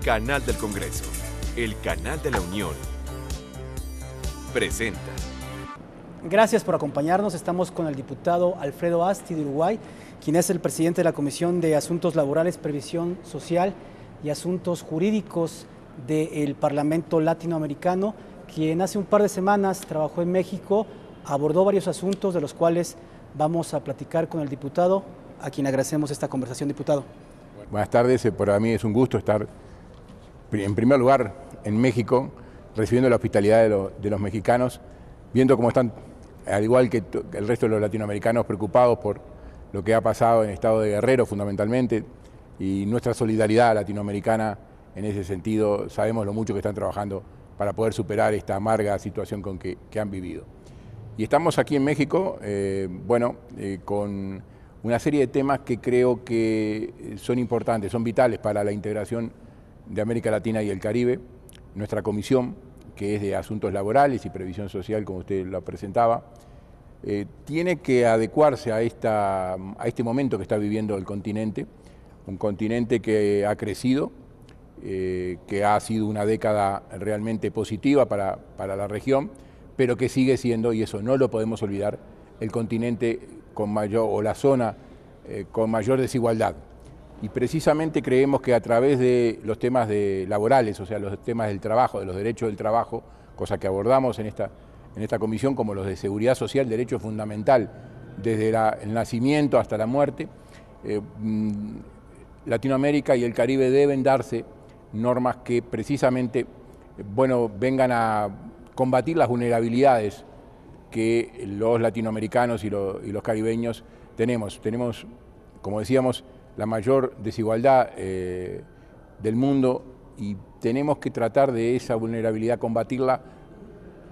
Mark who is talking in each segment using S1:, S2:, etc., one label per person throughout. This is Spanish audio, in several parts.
S1: Canal del Congreso, el canal de la Unión, presenta.
S2: Gracias por acompañarnos. Estamos con el diputado Alfredo Asti de Uruguay, quien es el presidente de la Comisión de Asuntos Laborales, Previsión Social y Asuntos Jurídicos del Parlamento Latinoamericano, quien hace un par de semanas trabajó en México, abordó varios asuntos de los cuales vamos a platicar con el diputado, a quien agradecemos esta conversación, diputado.
S3: Buenas tardes, para mí es un gusto estar en primer lugar en México, recibiendo la hospitalidad de los mexicanos, viendo cómo están, al igual que el resto de los latinoamericanos, preocupados por lo que ha pasado en el estado de Guerrero fundamentalmente, y nuestra solidaridad latinoamericana en ese sentido. Sabemos lo mucho que están trabajando para poder superar esta amarga situación que han vivido. Y estamos aquí en México, con una serie de temas que creo que son importantes, son vitales para la integración de América Latina y el Caribe. Nuestra comisión, que es de Asuntos Laborales y Previsión Social, como usted lo presentaba, tiene que adecuarse a este momento que está viviendo el continente, un continente que ha crecido, que ha sido una década realmente positiva para la región, pero que sigue siendo, y eso no lo podemos olvidar, el continente con mayor, o la zona con mayor desigualdad. Y precisamente creemos que a través de los temas laborales, o sea, los temas del trabajo, de los derechos del trabajo, cosa que abordamos en esta comisión, como los de seguridad social, derecho fundamental, desde el nacimiento hasta la muerte, Latinoamérica y el Caribe deben darse normas que precisamente vengan a combatir las vulnerabilidades que los latinoamericanos y los caribeños tenemos. Tenemos, como decíamos, la mayor desigualdad del mundo, y tenemos que tratar de esa vulnerabilidad combatirla,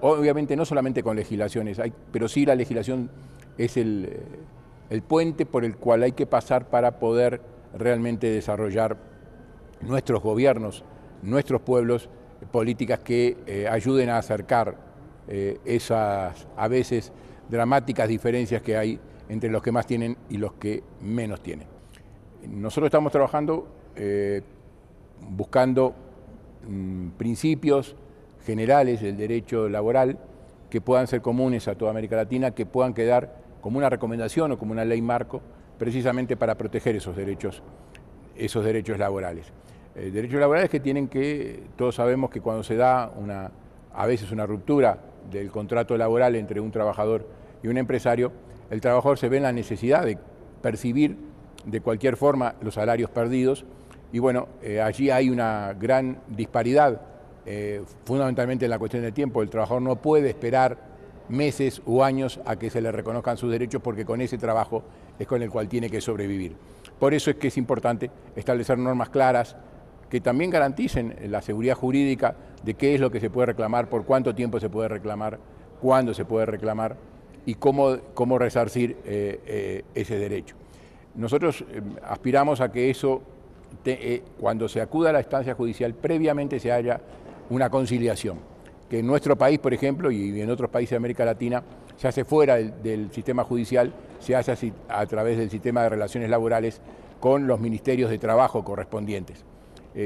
S3: obviamente no solamente con legislaciones, pero sí la legislación es el puente por el cual hay que pasar para poder realmente desarrollar nuestros gobiernos, nuestros pueblos, políticas que ayuden a acercar esas a veces dramáticas diferencias que hay entre los que más tienen y los que menos tienen. Nosotros estamos trabajando buscando principios generales del derecho laboral que puedan ser comunes a toda América Latina, que puedan quedar como una recomendación o como una ley marco, precisamente para proteger esos derechos laborales. Derechos laborales que tienen todos sabemos que cuando se da a veces una ruptura del contrato laboral entre un trabajador y un empresario, el trabajador se ve en la necesidad de percibir de cualquier forma los salarios perdidos, y allí hay una gran disparidad, fundamentalmente en la cuestión del tiempo. El trabajador no puede esperar meses o años a que se le reconozcan sus derechos, porque con ese trabajo es con el cual tiene que sobrevivir. Por eso es que es importante establecer normas claras que también garanticen la seguridad jurídica de qué es lo que se puede reclamar, por cuánto tiempo se puede reclamar, cuándo se puede reclamar y cómo resarcir ese derecho. Nosotros aspiramos a que eso, cuando se acuda a la instancia judicial, previamente se haya una conciliación, que en nuestro país, por ejemplo, y en otros países de América Latina, se hace fuera del sistema judicial, se hace así a través del sistema de relaciones laborales con los ministerios de trabajo correspondientes.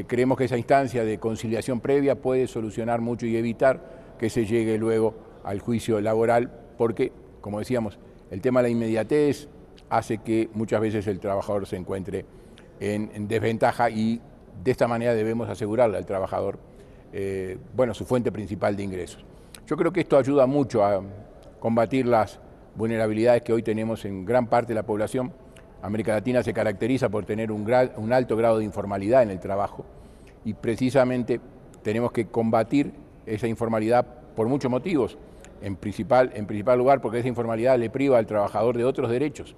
S3: Creemos que esa instancia de conciliación previa puede solucionar mucho y evitar que se llegue luego al juicio laboral, porque, como decíamos, el tema de la inmediatez hace que muchas veces el trabajador se encuentre en desventaja, y de esta manera debemos asegurarle al trabajador su fuente principal de ingresos. Yo creo que esto ayuda mucho a combatir las vulnerabilidades que hoy tenemos en gran parte de la población. América Latina se caracteriza por tener un alto grado de informalidad en el trabajo, y precisamente tenemos que combatir esa informalidad por muchos motivos. En principal lugar, porque esa informalidad le priva al trabajador de otros derechos,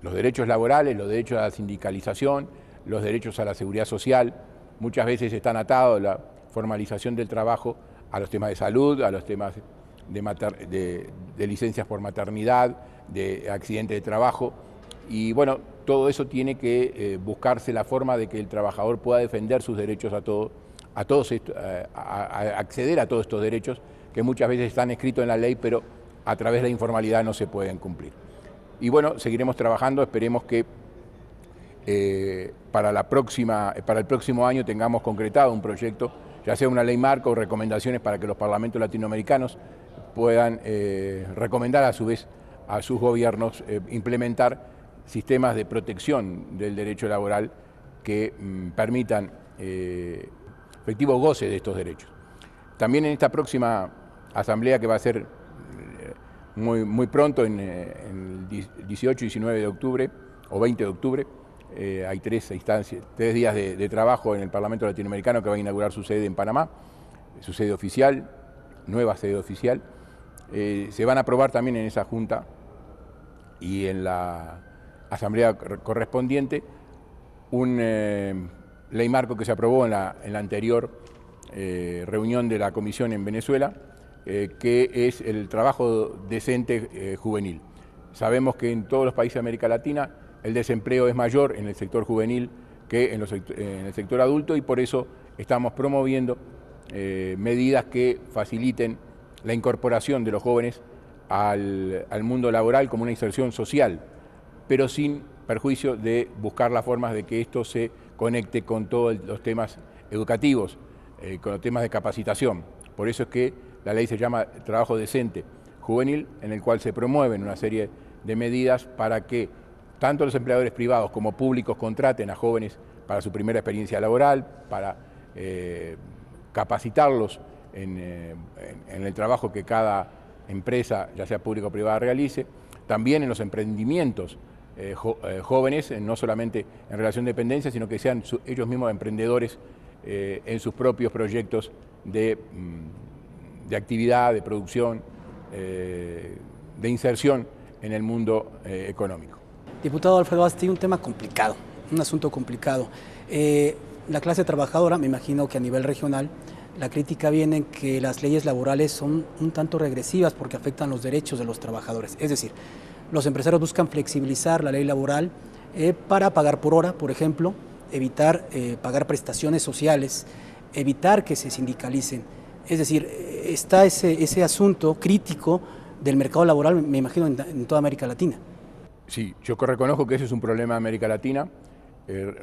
S3: los derechos laborales, los derechos a la sindicalización, los derechos a la seguridad social. Muchas veces están atados la formalización del trabajo a los temas de salud, a los temas de licencias por maternidad, de accidentes de trabajo, y todo eso tiene que buscarse la forma de que el trabajador pueda defender sus derechos a acceder a todos estos derechos que muchas veces están escritos en la ley, pero a través de la informalidad no se pueden cumplir. Y seguiremos trabajando, esperemos que para el próximo año tengamos concretado un proyecto, ya sea una ley marco o recomendaciones para que los parlamentos latinoamericanos puedan recomendar a su vez a sus gobiernos implementar sistemas de protección del derecho laboral que permitan efectivo goce de estos derechos. También en esta próxima asamblea, que va a ser muy pronto, en el 18 y 19 de octubre o 20 de octubre, hay tres días de trabajo en el Parlamento Latinoamericano, que va a inaugurar su sede en Panamá, su sede oficial, nueva sede oficial. Se van a aprobar también en esa junta y en la asamblea correspondiente un ley marco que se aprobó en la anterior reunión de la Comisión en Venezuela, que es el trabajo decente juvenil. Sabemos que en todos los países de América Latina el desempleo es mayor en el sector juvenil que en el sector adulto, y por eso estamos promoviendo medidas que faciliten la incorporación de los jóvenes al mundo laboral como una inserción social, pero sin perjuicio de buscar las formas de que esto se conecte con todos los temas educativos, con los temas de capacitación. Por eso es que la ley se llama Trabajo Decente Juvenil, en el cual se promueven una serie de medidas para que tanto los empleadores privados como públicos contraten a jóvenes para su primera experiencia laboral, para capacitarlos en el trabajo que cada empresa, ya sea pública o privada, realice, también en los emprendimientos jóvenes, no solamente en relación de dependencia, sino que sean ellos mismos emprendedores en sus propios proyectos de actividad, de producción, de inserción en el mundo económico.
S2: Diputado Alfredo Asti, un tema complicado, un asunto complicado. La clase trabajadora, me imagino que a nivel regional, la crítica viene en que las leyes laborales son un tanto regresivas porque afectan los derechos de los trabajadores. Es decir, los empresarios buscan flexibilizar la ley laboral para pagar por hora, por ejemplo, evitar pagar prestaciones sociales, evitar que se sindicalicen. Es decir, está ese asunto crítico del mercado laboral, me imagino, en toda América Latina.
S3: Sí, yo reconozco que ese es un problema de América Latina.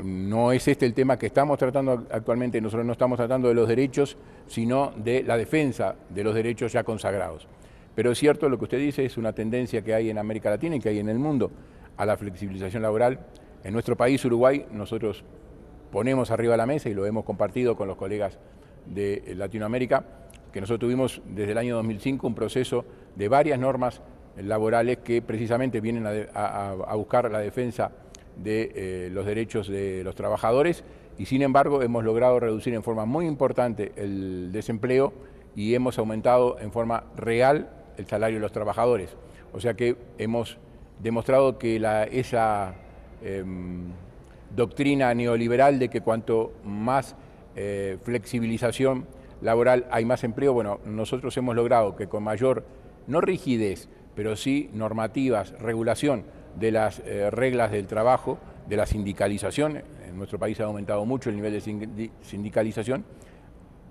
S3: No es este el tema que estamos tratando actualmente. Nosotros no estamos tratando de los derechos, sino de la defensa de los derechos ya consagrados. Pero es cierto, lo que usted dice es una tendencia que hay en América Latina y que hay en el mundo a la flexibilización laboral. En nuestro país, Uruguay, nosotros ponemos arriba de la mesa, y lo hemos compartido con los colegas de Latinoamérica, que nosotros tuvimos desde el año 2005 un proceso de varias normas laborales que precisamente vienen a buscar la defensa de los derechos de los trabajadores, y sin embargo hemos logrado reducir en forma muy importante el desempleo y hemos aumentado en forma real el salario de los trabajadores. O sea que hemos demostrado que esa doctrina neoliberal de que cuanto más flexibilización laboral hay más empleo, bueno, nosotros hemos logrado que con mayor, no rigidez, pero sí normativas, regulación de las reglas del trabajo, de la sindicalización. En nuestro país ha aumentado mucho el nivel de sindicalización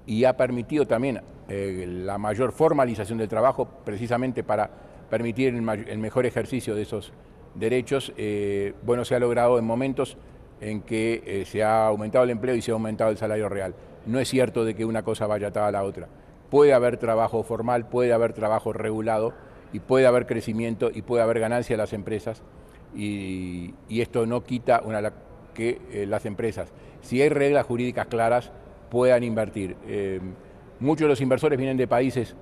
S3: y ha permitido también la mayor formalización del trabajo, precisamente para permitir el mejor ejercicio de esos derechos. Bueno, se ha logrado en momentos en que se ha aumentado el empleo y se ha aumentado el salario real. No es cierto de que una cosa vaya atada a la otra. Puede haber trabajo formal, puede haber trabajo regulado, y puede haber crecimiento y puede haber ganancia de las empresas, y esto no quita que las empresas, si hay reglas jurídicas claras, puedan invertir. Muchos de los inversores vienen de países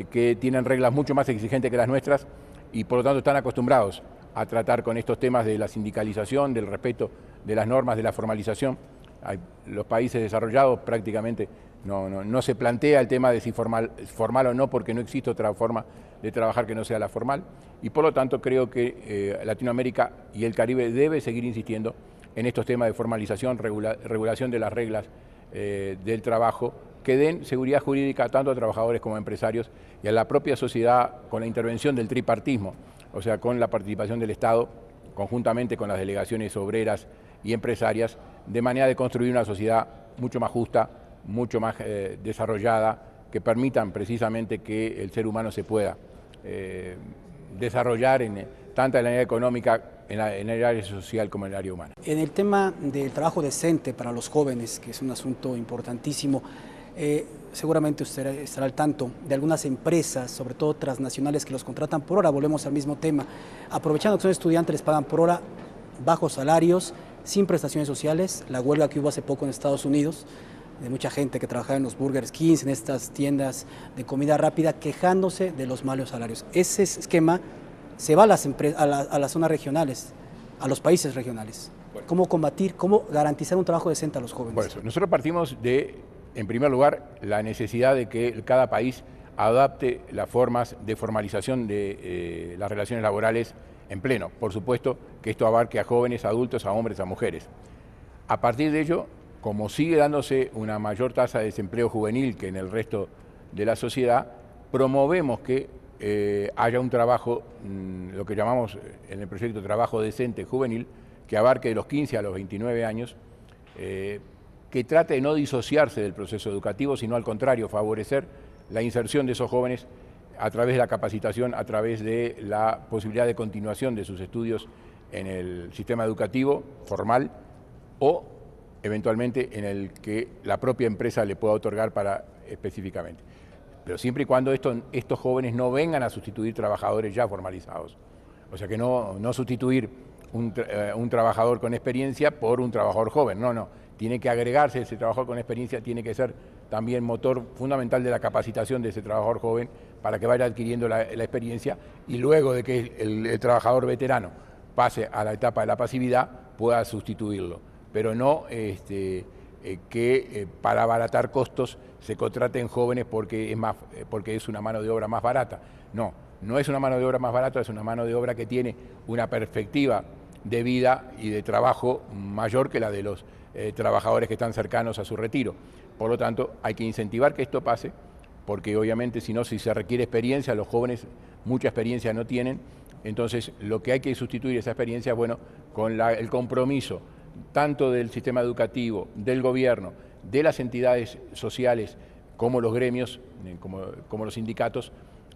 S3: que tienen reglas mucho más exigentes que las nuestras y por lo tanto están acostumbrados a tratar con estos temas de la sindicalización, del respeto de las normas, de la formalización. Los países desarrollados prácticamente no se plantea el tema de si formal o no, porque no existe otra forma de trabajar que no sea la formal, y por lo tanto creo que Latinoamérica y el Caribe debe seguir insistiendo en estos temas de formalización, regulación de las reglas del trabajo, que den seguridad jurídica tanto a trabajadores como a empresarios y a la propia sociedad, con la intervención del tripartismo, o sea, con la participación del Estado, conjuntamente con las delegaciones obreras y empresarias, de manera de construir una sociedad mucho más justa, mucho más desarrollada, que permitan precisamente que el ser humano se pueda desarrollar tanto en la área económica, en el área social como en el área humana.
S2: En el tema del trabajo decente para los jóvenes, que es un asunto importantísimo, seguramente usted estará al tanto de algunas empresas, sobre todo transnacionales, que los contratan por hora. Volvemos al mismo tema. Aprovechando que son estudiantes, les pagan por hora, bajos salarios, sin prestaciones sociales. La huelga que hubo hace poco en Estados Unidos, de mucha gente que trabajaba en los Burger Kings, en estas tiendas de comida rápida, quejándose de los malos salarios. Ese esquema se va a las zonas regionales, a los países regionales. ¿Cómo combatir, cómo garantizar un trabajo decente a los jóvenes?
S3: Por eso, nosotros partimos de, en primer lugar, la necesidad de que cada país adapte las formas de formalización de las relaciones laborales en pleno. Por supuesto que esto abarque a jóvenes, a adultos, a hombres, a mujeres. A partir de ello, como sigue dándose una mayor tasa de desempleo juvenil que en el resto de la sociedad, promovemos que haya un trabajo, lo que llamamos en el proyecto trabajo decente juvenil, que abarque de los 15 a los 29 años, que trate de no disociarse del proceso educativo, sino al contrario, favorecer la inserción de esos jóvenes a través de la capacitación, a través de la posibilidad de continuación de sus estudios en el sistema educativo formal o eventualmente en el que la propia empresa le pueda otorgar para específicamente. Pero siempre y cuando estos jóvenes no vengan a sustituir trabajadores ya formalizados. O sea que no sustituir un trabajador con experiencia por un trabajador joven, no. Tiene que agregarse ese trabajador con experiencia, tiene que ser también motor fundamental de la capacitación de ese trabajador joven para que vaya adquiriendo la experiencia y luego de que el trabajador veterano pase a la etapa de la pasividad pueda sustituirlo. Pero no que para abaratar costos se contraten jóvenes porque es una mano de obra más barata. No es una mano de obra más barata, es una mano de obra que tiene una perspectiva de vida y de trabajo mayor que la de los trabajadores que están cercanos a su retiro. Por lo tanto, hay que incentivar que esto pase, porque obviamente si se requiere experiencia, los jóvenes mucha experiencia no tienen, entonces lo que hay que sustituir esa experiencia, con el compromiso tanto del sistema educativo, del gobierno, de las entidades sociales, como los gremios, como los sindicatos,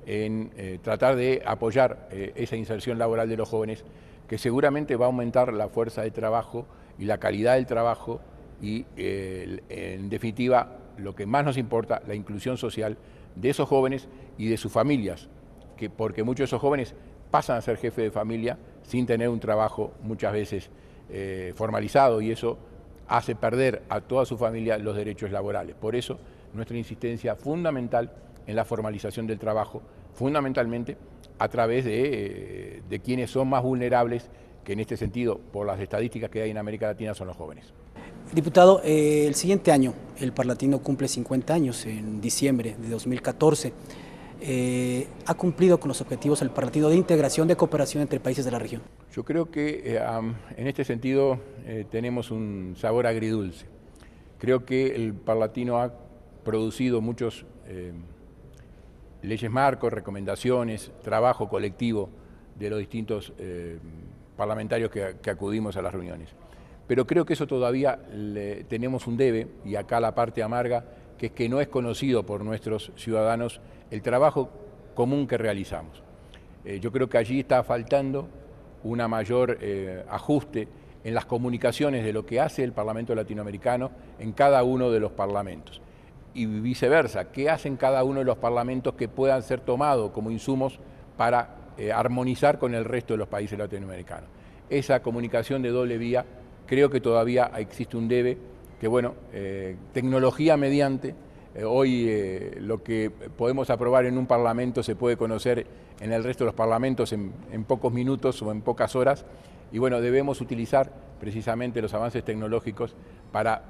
S3: en tratar de apoyar esa inserción laboral de los jóvenes, que seguramente va a aumentar la fuerza de trabajo y la calidad del trabajo y, en definitiva, lo que más nos importa, la inclusión social de esos jóvenes y de sus familias, porque muchos de esos jóvenes pasan a ser jefes de familia sin tener un trabajo muchas veces formalizado, y eso hace perder a toda su familia los derechos laborales. Por eso, nuestra insistencia fundamental en la formalización del trabajo, fundamentalmente a través de quienes son más vulnerables, que en este sentido, por las estadísticas que hay en América Latina, son los jóvenes.
S2: Diputado, el siguiente año el Parlatino cumple 50 años, en diciembre de 2014. ¿Ha cumplido con los objetivos el Parlatino de integración, de cooperación entre países de la región?
S3: Yo creo que en este sentido tenemos un sabor agridulce. Creo que el Parlatino ha producido muchos leyes marcos, recomendaciones, trabajo colectivo de los distintos parlamentarios que acudimos a las reuniones. Pero creo que eso todavía tenemos un debe, y acá la parte amarga, que es que no es conocido por nuestros ciudadanos el trabajo común que realizamos. Yo creo que allí está faltando una mayor ajuste en las comunicaciones de lo que hace el Parlamento Latinoamericano en cada uno de los parlamentos. Y viceversa, qué hacen cada uno de los parlamentos que puedan ser tomados como insumos para armonizar con el resto de los países latinoamericanos. Esa comunicación de doble vía, creo que todavía existe un debe, que tecnología mediante, hoy lo que podemos aprobar en un parlamento se puede conocer en el resto de los parlamentos en pocos minutos o en pocas horas, y debemos utilizar precisamente los avances tecnológicos para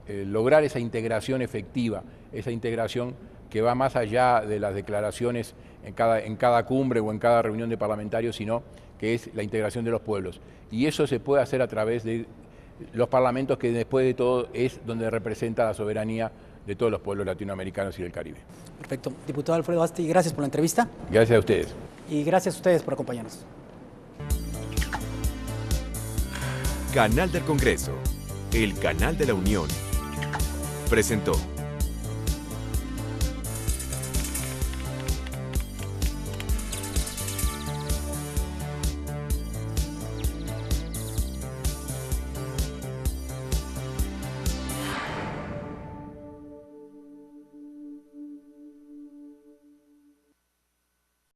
S3: lograr esa integración efectiva, esa integración que va más allá de las declaraciones en cada cumbre o en cada reunión de parlamentarios, sino que es la integración de los pueblos. Y eso se puede hacer a través de los parlamentos, que después de todo es donde representa la soberanía de todos los pueblos latinoamericanos y del Caribe.
S2: Perfecto. Diputado Alfredo Asti, gracias por la entrevista.
S3: Gracias a ustedes.
S2: Y gracias a ustedes por acompañarnos.
S1: Canal del Congreso, el canal de la Unión, presentó.